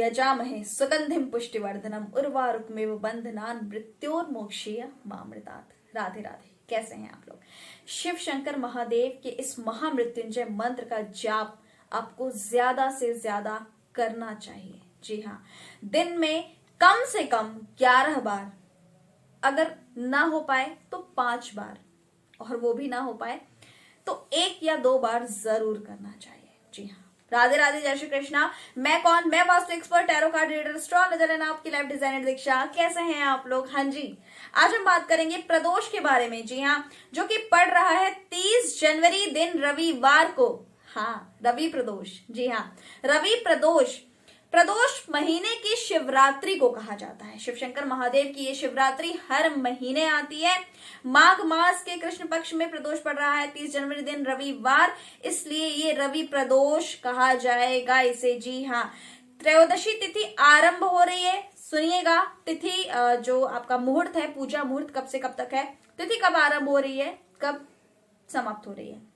यजामहे सुगंधिम पुष्टिवर्धनम उर्वारुकमेव बंधनान मृत्योर्मोक्षीय मामृतात्। राधे राधे। कैसे हैं आप लोग? शिव शंकर महादेव के इस महामृत्युंजय मंत्र का जाप आपको ज्यादा से ज्यादा करना चाहिए। जी हाँ, दिन में कम से कम 11 बार, अगर ना हो पाए तो 5 बार, और वो भी ना हो पाए तो 1 या 2 बार जरूर करना चाहिए। जी हाँ, राधे राधे, जय श्री कृष्णा। मैं कौन? मैं vastu expert, tarot card reader, astrologer and आपकी लाइफ डिजाइनर दीक्षा। कैसे हैं आप लोग? हाँ जी, आज हम बात करेंगे प्रदोष के बारे में। जी हाँ, जो कि पड़ रहा है 30 जनवरी दिन रविवार को। हाँ, रवि प्रदोष। जी हाँ, रवि प्रदोष। प्रदोष महीने की शिवरात्रि को कहा जाता है। शिव शंकर महादेव की ये शिवरात्रि हर महीने आती है। माघ मास के कृष्ण पक्ष में प्रदोष पड़ रहा है 30 जनवरी दिन रविवार, इसलिए ये रवि प्रदोष कहा जाएगा इसे। जी हाँ, त्रयोदशी तिथि आरंभ हो रही है। सुनिएगा, तिथि जो आपका मुहूर्त है, पूजा मुहूर्त कब से कब तक है, तिथि कब आरंभ हो रही है, कब समाप्त हो रही है।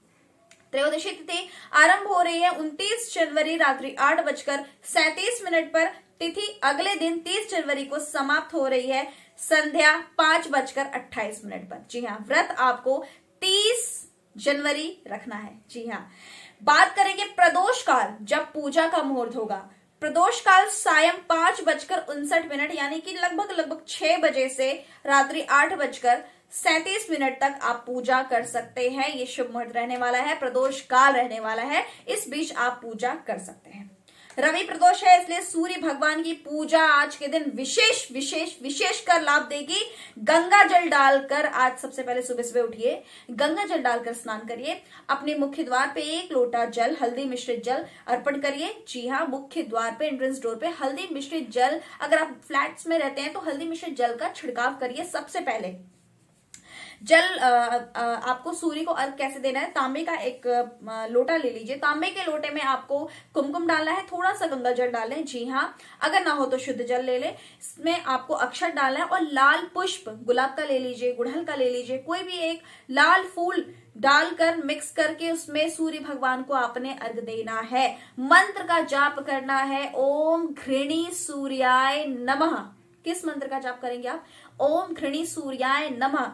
त्रयोदशी तिथि आरंभ हो रही है 29 जनवरी रात्रि 8:37 पर। तिथि अगले दिन 30 जनवरी को समाप्त हो रही है संध्या 5:28 पर। जी हाँ, व्रत आपको 30 जनवरी रखना है। जी हाँ, बात करेंगे प्रदोष काल, जब पूजा का मुहूर्त होगा। प्रदोष काल सायं 5:59 यानी कि लगभग 6 बजे से रात्रि 8:37 तक आप पूजा कर सकते हैं। ये शुभ मुहूर्त रहने वाला है, प्रदोष काल रहने वाला है, इस बीच आप पूजा कर सकते हैं। रवि प्रदोष है, इसलिए सूर्य भगवान की पूजा आज के दिन विशेष विशेष विशेष कर लाभ देगी। गंगा जल डालकर, आज सबसे पहले सुबह सुबह उठिए, गंगा जल डालकर स्नान करिए। अपने मुख्य द्वार पे 1 लोटा जल, हल्दी मिश्रित जल अर्पण करिए। जी हाँ, मुख्य द्वार पे, एंट्रेंस डोर पे हल्दी मिश्रित जल, अगर आप फ्लैट्स में रहते हैं तो हल्दी मिश्रित जल का छिड़काव करिए। सबसे पहले जल आपको सूर्य को अर्घ कैसे देना है, तांबे का एक लोटा ले लीजिए। तांबे के लोटे में आपको कुमकुम डालना है, थोड़ा सा गंगा जल डालें। जी हाँ, अगर ना हो तो शुद्ध जल ले लें। इसमें आपको अक्षत डालना है और लाल पुष्प, गुलाब का ले लीजिए, गुड़हल का ले लीजिए, कोई भी एक लाल फूल डालकर मिक्स करके उसमें सूर्य भगवान को आपने अर्घ देना है। मंत्र का जाप करना है, ओम घृणी सूर्याय नमः। किस मंत्र का जाप करेंगे आप? ओम घृणी सूर्याय नमः।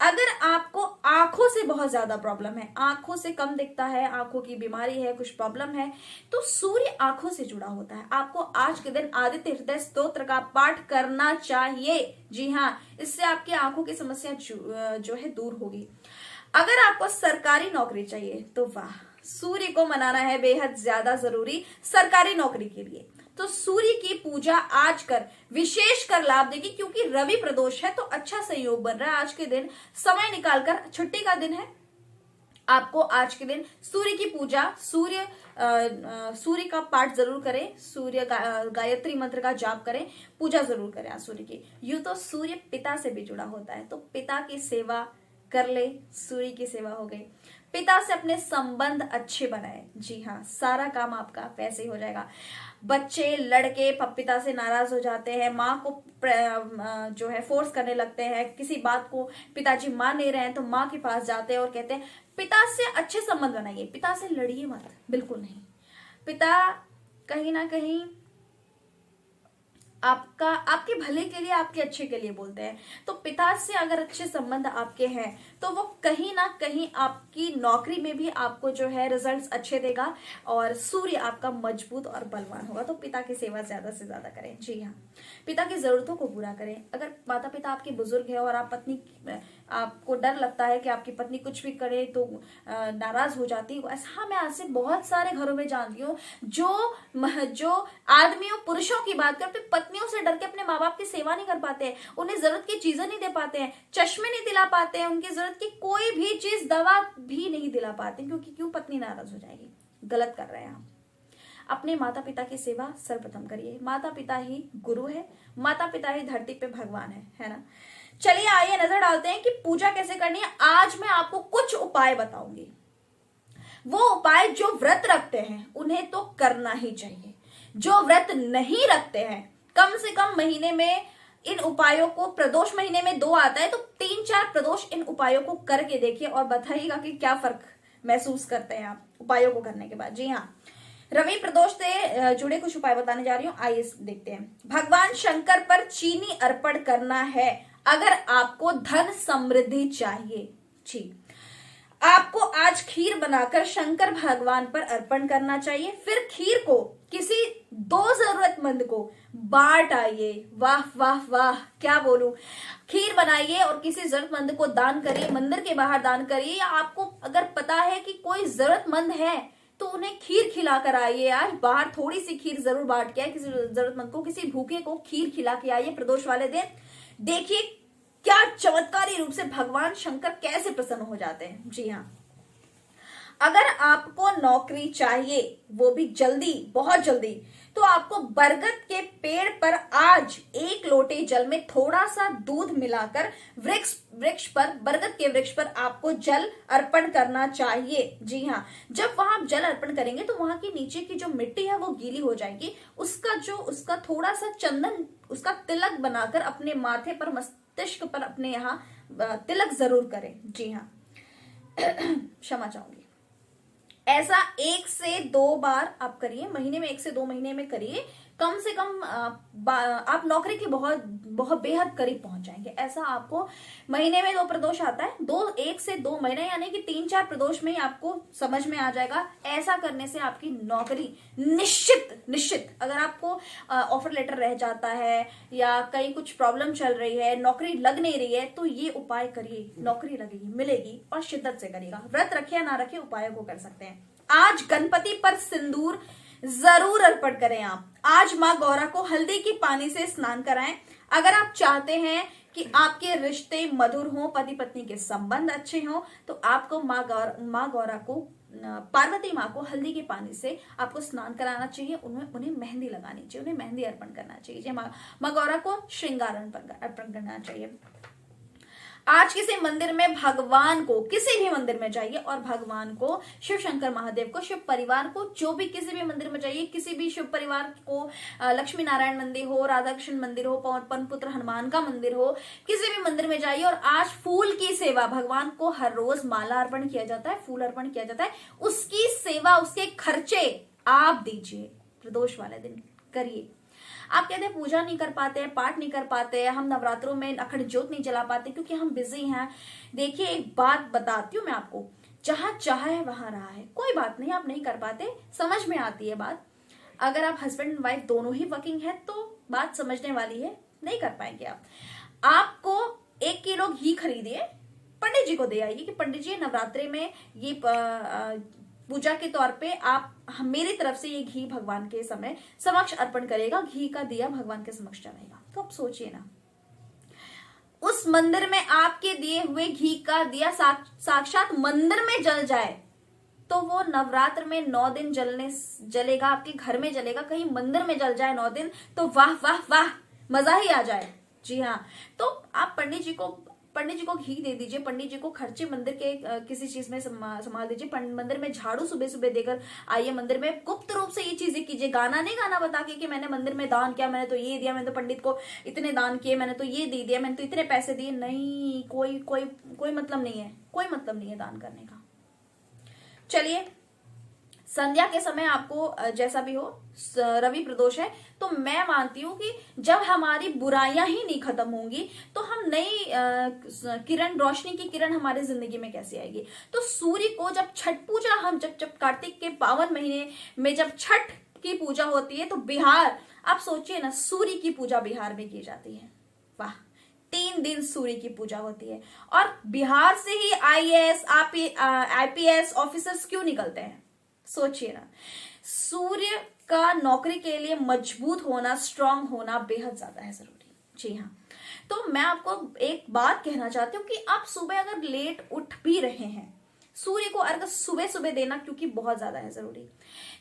अगर आपको आंखों से बहुत ज्यादा प्रॉब्लम है, आंखों से कम दिखता है, आंखों की बीमारी है, कुछ प्रॉब्लम है, तो सूर्य आंखों से जुड़ा होता है। आपको आज के दिन आदित्य हृदय स्तोत्र का पाठ करना चाहिए। जी हाँ, इससे आपकी आंखों की समस्या जो है दूर होगी। अगर आपको सरकारी नौकरी चाहिए तो वाह, सूर्य को मनाना है बेहद ज्यादा जरूरी सरकारी नौकरी के लिए। तो सूर्य की पूजा आज कर विशेष कर लाभ देगी, क्योंकि रवि प्रदोष है तो अच्छा संयोग बन रहा है। आज के दिन समय निकालकर, छुट्टी का दिन है, आपको आज के दिन सूर्य की पूजा, सूर्य का पाठ जरूर करें, सूर्य गायत्री मंत्र का जाप करें, पूजा जरूर करें आज सूर्य की। यूं तो सूर्य पिता से भी जुड़ा होता है, तो पिता की सेवा कर ले, सूर्य की सेवा हो गई। पिता से अपने संबंध अच्छे बनाए। जी हाँ, सारा काम आपका वैसे ही हो जाएगा। बच्चे, लड़के पिता से नाराज हो जाते हैं, माँ को जो है फोर्स करने लगते हैं, किसी बात को पिताजी मान नहीं रहे हैं तो माँ के पास जाते हैं और कहते हैं पिता से अच्छे संबंध बनाइए, पिता से लड़िए मत, बिल्कुल नहीं। पिता कहीं ना कहीं आपके भले के लिए, आपके अच्छे के लिए बोलते हैं। तो पिता से अगर अच्छे संबंध आपके हैं तो वो कहीं ना कहीं आपकी नौकरी में भी आपको जो है रिजल्ट्स अच्छे देगा और सूर्य आपका मजबूत और बलवान होगा। तो पिता की सेवा ज्यादा से ज्यादा करें। जी हाँ, पिता की जरूरतों को पूरा करें। अगर माता पिता आपके बुजुर्ग है और आपको डर लगता है कि आपकी पत्नी कुछ भी करे तो नाराज हो जाती है, ऐसा मैं आज से बहुत सारे घरों में जानती हूँ जो आदमियों, पुरुषों की बात कर, अपनी पत्नियों से डर के अपने माँ बाप की सेवा नहीं कर पाते हैं, उन्हें जरूरत की चीजें नहीं दे पाते हैं, चश्मे नहीं दिला पाते हैं, उनकी जरूरत की कोई भी चीज, दवा भी नहीं दिला पाते, क्योंकि क्यों? पत्नी नाराज हो जाएगी। गलत कर रहे हैं आप। अपने माता पिता की सेवा सर्वप्रथम करिए। माता पिता ही गुरु है, माता पिता ही धरती पे भगवान है ना। चलिए आइए नजर डालते हैं कि पूजा कैसे करनी है। आज मैं आपको कुछ उपाय बताऊंगी। वो उपाय जो व्रत रखते हैं उन्हें तो करना ही चाहिए, जो व्रत नहीं रखते हैं कम से कम महीने में इन उपायों को, प्रदोष महीने में 2 आता है तो 3-4 प्रदोष इन उपायों को करके देखिए और बताइएगा कि क्या फर्क महसूस करते हैं आप उपायों को करने के बाद। जी हाँ, रवि प्रदोष से जुड़े कुछ उपाय बताने जा रही हूं, आइए देखते हैं। भगवान शंकर पर चीनी अर्पण करना है अगर आपको धन समृद्धि चाहिए। जी, आपको आज खीर बनाकर शंकर भगवान पर अर्पण करना चाहिए। फिर खीर को किसी 2 जरूरतमंद को बांट आइए। वाह वाह वाह, क्या बोलूं। खीर बनाइए और किसी जरूरतमंद को दान करिए, मंदिर के बाहर दान करिए, या आपको अगर पता है कि कोई जरूरतमंद है तो उन्हें खीर खिलाकर आइए। आज बाहर थोड़ी सी खीर जरूर बांट के आए, किसी जरूरतमंद को, किसी भूखे को खीर खिला के आइए प्रदोष वाले दिन। देखिए क्या चमत्कारी रूप से भगवान शंकर कैसे प्रसन्न हो जाते हैं। जी हाँ, अगर आपको नौकरी चाहिए, वो भी जल्दी, बहुत जल्दी, तो आपको बरगद के पेड़ पर आज 1 लोटे जल में थोड़ा सा दूध मिलाकर बरगद के वृक्ष पर आपको जल अर्पण करना चाहिए। जी हाँ, जब वहां आप जल अर्पण करेंगे तो वहां की नीचे की जो मिट्टी है वो गीली हो जाएगी। उसका थोड़ा सा चंदन, उसका तिलक बनाकर अपने माथे पर, मस्तिष्क पर अपने यहाँ तिलक जरूर करें। जी हाँ, क्षमा चाहूंगी। ऐसा 1 से 2 बार आप करिए, महीने में 1 से 2 महीने में करिए। कम से कम आप नौकरी के बहुत बहुत बेहद करीब पहुंच जाएंगे। ऐसा आपको महीने में 2 प्रदोष आता है, 1 से 2 महीने यानी कि 3-4 प्रदोष में ही आपको समझ में आ जाएगा। ऐसा करने से आपकी नौकरी निश्चित, अगर आपको ऑफर लेटर रह जाता है या कहीं कुछ प्रॉब्लम चल रही है, नौकरी लग नहीं रही है, तो ये उपाय करिए, नौकरी लगेगी, मिलेगी, और शिद्दत से करिएगा। व्रत रखे या ना रखे, उपायों को कर सकते हैं। आज गणपति पर सिंदूर जरूर अर्पण करें आप। आज माँ गौरा को हल्दी की पानी से स्नान कराएं। अगर आप चाहते हैं कि आपके रिश्ते मधुर हों, पति पत्नी के संबंध अच्छे हों, तो आपको माँ गौरा को, पार्वती माँ को हल्दी के पानी से आपको स्नान कराना चाहिए। उन्हें मेहंदी लगानी चाहिए, उन्हें मेहंदी अर्पण करना चाहिए। माँ गौरा को श्रृंगार अर्पण करना चाहिए। आज किसी मंदिर में भगवान को, किसी भी मंदिर में जाइए और भगवान को, शिव शंकर महादेव को, शिव परिवार को, जो भी किसी भी मंदिर में जाइए, किसी भी शिव परिवार को, लक्ष्मी नारायण मंदिर हो, राधा कृष्ण मंदिर हो, पवन पुत्र हनुमान का मंदिर हो, किसी भी मंदिर में जाइए और आज फूल की सेवा, भगवान को हर रोज माला अर्पण किया जाता है, फूल अर्पण किया जाता है, उसकी सेवा, उसके खर्चे आप दीजिए। प्रदोष वाले दिन करिए। आप कहते हैं पूजा नहीं कर पाते हैं, पाठ नहीं कर पाते हैं, हम नवरात्रों में अखंड ज्योत नहीं जला पाते क्योंकि हम बिजी हैं। देखिए एक बात बताती हूँ मैं आपको, जहां चाह है वहां रहा है। कोई बात नहीं, आप नहीं कर पाते, समझ में आती है बात। अगर आप हस्बैंड एंड वाइफ दोनों ही वर्किंग है तो बात समझने वाली है, नहीं कर पाएंगे आप। आपको 1 किलो घी खरीदिए, पंडित जी को दे आइए कि पंडित जी नवरात्रि में ये पूजा के तौर पे आप मेरी तरफ से ये घी भगवान के समक्ष अर्पण करेगा। घी का दिया भगवान के समक्ष चढ़ेगा। तो आप सोचिए ना, उस मंदिर में आपके दिए हुए घी का दिया साक्षात मंदिर में जल जाए तो वो नवरात्र में 9 दिन जलेगा, आपके घर में जलेगा, कहीं मंदिर में जल जाए 9 दिन तो वाह वाह वाह, मजा ही आ जाए। जी हाँ, तो आप पंडित जी को घी दे दीजिए, पंडित जी को खर्चे मंदिर के किसी चीज में संभाल दीजिए, मंदिर में झाड़ू सुबह सुबह देकर आइए। मंदिर में गुप्त रूप से ये चीजें कीजिए, गाना नहीं गाना बता के कि मैंने मंदिर में दान किया, मैंने तो ये दिया, मैंने तो पंडित को इतने दान किए, मैंने तो ये दे दिया, मैंने तो इतने पैसे दिए। नहीं, कोई मतलब नहीं है, कोई मतलब नहीं है दान करने का। चलिए, संध्या के समय आपको जैसा भी हो, रवि प्रदोष है, तो मैं मानती हूं कि जब हमारी बुराइयां ही नहीं खत्म होंगी तो हम नई किरण, रोशनी की किरण हमारी जिंदगी में कैसे आएगी। तो सूर्य को जब छठ पूजा, हम जब कार्तिक के पावन महीने में जब छठ की पूजा होती है तो बिहार, आप सोचिए ना, सूर्य की पूजा बिहार में की जाती है। वाह, 3 दिन सूर्य की पूजा होती है और बिहार से ही IAS IPS ऑफिसर्स क्यों निकलते हैं, सोचिए ना। सूर्य का नौकरी के लिए मजबूत होना, स्ट्रांग होना बेहद ज्यादा है जरूरी। जी हाँ, तो मैं आपको एक बात कहना चाहती हूँ कि आप सुबह अगर लेट उठ भी रहे हैं, सूर्य को अर्घ सुबह सुबह देना क्योंकि बहुत ज्यादा है जरूरी।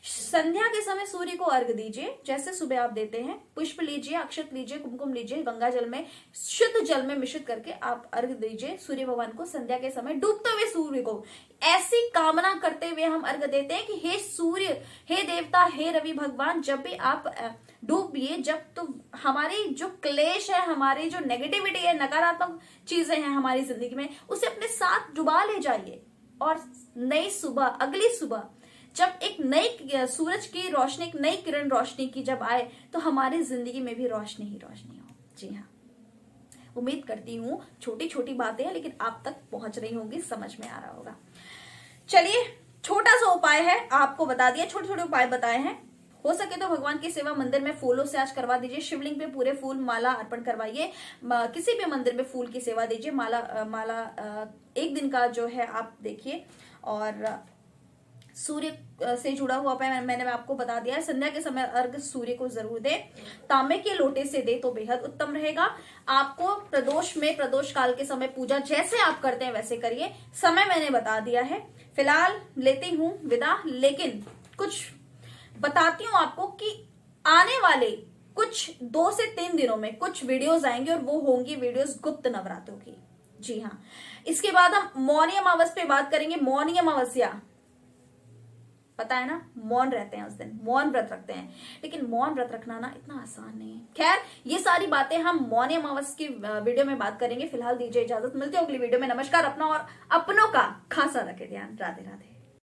संध्या के समय सूर्य को अर्घ दीजिए, जैसे सुबह आप देते हैं। पुष्प लीजिए, अक्षत लीजिए, कुमकुम लीजिए, गंगा जल में, शुद्ध जल में मिश्रित करके आप अर्घ दीजिए सूर्य भगवान को। संध्या के समय डूबते हुए सूर्य को ऐसी कामना करते हुए हम अर्घ देते हैं कि हे सूर्य, हे देवता, हे रवि भगवान, जब भी आप डूबिए, जब तो हमारी जो क्लेश है, हमारी जो नेगेटिविटी है, नकारात्मक चीजें हैं हमारी जिंदगी में, उसे अपने साथ डुबा ले जाइए और नई सुबह, अगली सुबह जब एक नई सूरज की रोशनी, एक नई किरण रोशनी की जब आए तो हमारी जिंदगी में भी रोशनी ही रोशनी हो। जी हाँ, उम्मीद करती हूँ छोटी छोटी बातें हैं लेकिन आप तक पहुंच रही होंगी, समझ में आ रहा होगा। चलिए, छोटा सा उपाय है, आपको बता दिया, छोटे छोटे उपाय बताए हैं। हो सके तो भगवान की सेवा मंदिर में फूलों से आज करवा दीजिए, शिवलिंग पे पूरे फूल माला अर्पण करवाइए, किसी भी मंदिर में फूल की सेवा दीजिए, माला एक दिन का जो है आप देखिए। और सूर्य से जुड़ा हुआ उपाय मैंने आपको बता दिया है, संध्या के समय अर्घ सूर्य को जरूर दे, तांबे के लोटे से दे तो बेहद उत्तम रहेगा। आपको प्रदोष में, प्रदोष काल के समय पूजा जैसे आप करते हैं वैसे करिए, समय मैंने बता दिया है। फिलहाल लेती हूं विदा, लेकिन कुछ बताती हूं आपको कि आने वाले कुछ 2 से 3 दिनों में कुछ वीडियोस आएंगी और वो होंगी वीडियोस गुप्त नवरात्रों की। जी हाँ, इसके बाद हम मौनी अमावस पे बात करेंगे। मौनी अमावस्या, पता है ना, मौन रहते हैं उस दिन, मौन व्रत रखते हैं, लेकिन मौन व्रत रखना ना इतना आसान नहीं है। खैर, ये सारी बातें हम मौनी अमावस की वीडियो में बात करेंगे। फिलहाल दीजिए इजाजत, मिलते हैं अगली वीडियो में। नमस्कार, अपना और अपनों का खासा रखे ध्यान। राधे राधे।